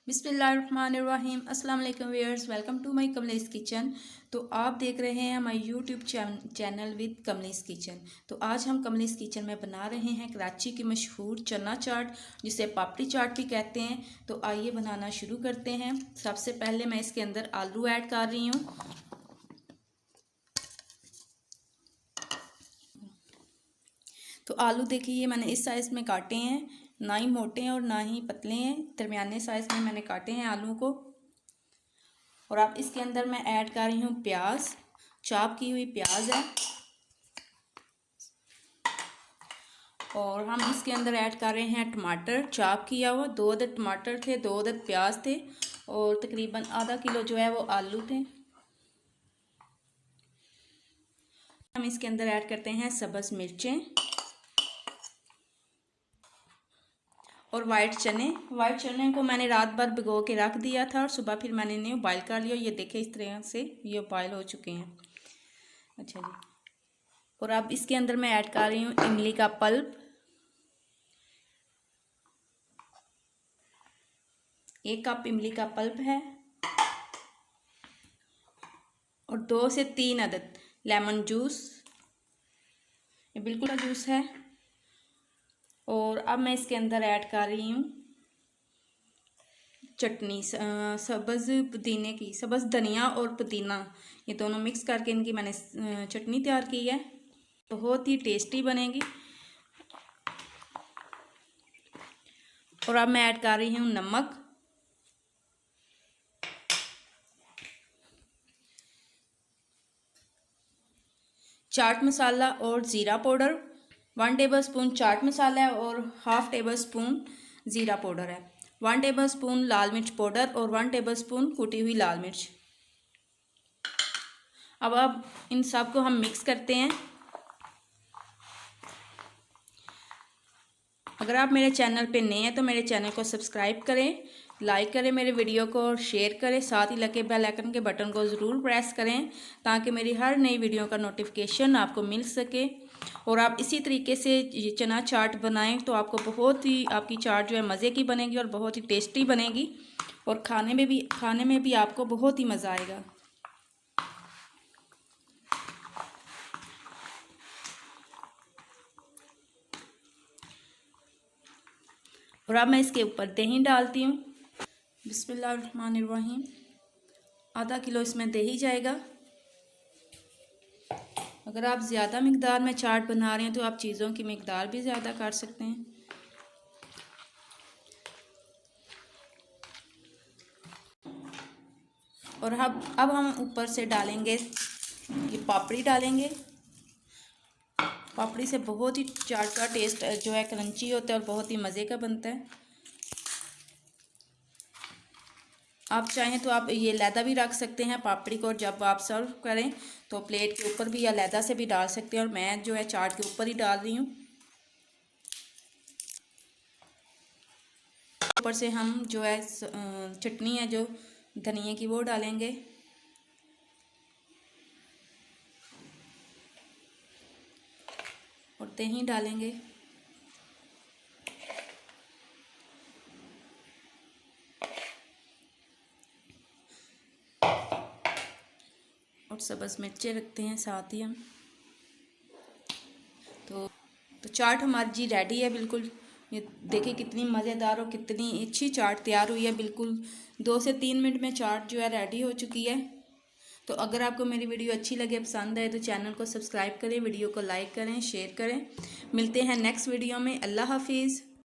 बिस्मिल्लाहिर्रहमानिर्रहीम। अस्सलाम वालेकुम viewers, welcome to my Kamlesh kitchen. तो आप देख रहे हैं my YouTube channel with Kamlesh kitchen. तो आज हम कमलेश किचन में बना रहे हैं कराची की मशहूर चना चाट, जिसे पापड़ी चाट भी कहते हैं। तो आइए बनाना शुरू करते हैं। सबसे पहले मैं इसके अंदर आलू ऐड कर रही हूँ। तो आलू देखिए, ये मैंने इस साइज़ में काटे हैं, ना ही मोटे हैं और ना ही पतले हैं, दरमियाने साइज़ में मैंने काटे हैं आलू को। और अब इसके अंदर मैं ऐड कर रही हूँ प्याज, चॉप की हुई प्याज है। और हम इसके अंदर ऐड कर रहे हैं टमाटर, चॉप किया हुआ। 2 अदद टमाटर थे, 2 अदद प्याज थे और तकरीबन आधा किलो जो है वो आलू थे। हम इसके अंदर ऐड करते हैं सब्ज़ मिर्चें और वाइट चने को मैंने रात भर भिगो के रख दिया था और सुबह फिर मैंने इन्हें बॉयल कर लिया। ये देखे इस तरह से ये बॉयल हो चुके हैं। अच्छा जी। और अब इसके अंदर मैं ऐड कर रही हूँ इमली का पल्प, 1 कप इमली का पल्प है। और 2 से 3 अदद लेमन जूस, ये बिल्कुल का जूस है। और अब मैं इसके अंदर ऐड कर रही हूँ चटनी, सब्ज़ पुदीने की, सब्ज़ धनिया और पुदीना, ये दोनों मिक्स करके इनकी मैंने चटनी तैयार की है। बहुत ही टेस्टी बनेगी। और अब मैं ऐड कर रही हूँ नमक, चाट मसाला और ज़ीरा पाउडर। 1 टेबलस्पून चाट मसाला है और 1/2 टेबलस्पून ज़ीरा पाउडर है। 1 टेबलस्पून लाल मिर्च पाउडर और 1 टेबलस्पून कुटी हुई लाल मिर्च। अब इन सब को हम मिक्स करते हैं। अगर आप मेरे चैनल पे नए हैं तो मेरे चैनल को सब्सक्राइब करें, लाइक करें मेरे वीडियो को और शेयर करें। साथ ही लगे बेल आइकन के बटन को ज़रूर प्रेस करें ताकि मेरी हर नई वीडियो का नोटिफिकेशन आपको मिल सके। और आप इसी तरीके से ये चना चाट बनाएं तो आपको बहुत ही, आपकी चाट जो है मज़े की बनेगी और बहुत ही टेस्टी बनेगी और खाने में भी आपको बहुत ही मज़ा आएगा। और अब मैं इसके ऊपर दही डालती हूँ। बिस्मिल्लाहिर्रहमानिर्रहीम। आधा किलो इसमें दही जाएगा। अगर आप ज़्यादा मिकदार में चाट बना रहे हैं तो आप चीज़ों की मिकदार भी ज़्यादा कर सकते हैं। और अब हम ऊपर से डालेंगे, ये पापड़ी डालेंगे। पापड़ी से बहुत ही चाट का टेस्ट जो है क्रंची होता है और बहुत ही मज़े का बनता है। आप चाहें तो आप ये लैदा भी रख सकते हैं पापड़ी को, और जब आप सर्व करें तो प्लेट के ऊपर भी या लैदा से भी डाल सकते हैं। और मैं जो है चाट के ऊपर ही डाल रही हूँ। ऊपर से हम जो है चटनी है जो धनिया की वो डालेंगे। और दही डालेंगे। और सब्ज़ मिर्चें रखते हैं साथ ही हम। तो चाट हमारी जी रेडी है बिल्कुल। ये देखिए कितनी मज़ेदार और कितनी अच्छी चाट तैयार हुई है। बिल्कुल 2 से 3 मिनट में चाट जो है रेडी हो चुकी है। तो अगर आपको मेरी वीडियो अच्छी लगे, पसंद आए तो चैनल को सब्सक्राइब करें, वीडियो को लाइक करें, शेयर करें। मिलते हैं नेक्स्ट वीडियो में। अल्लाह हाफिज़।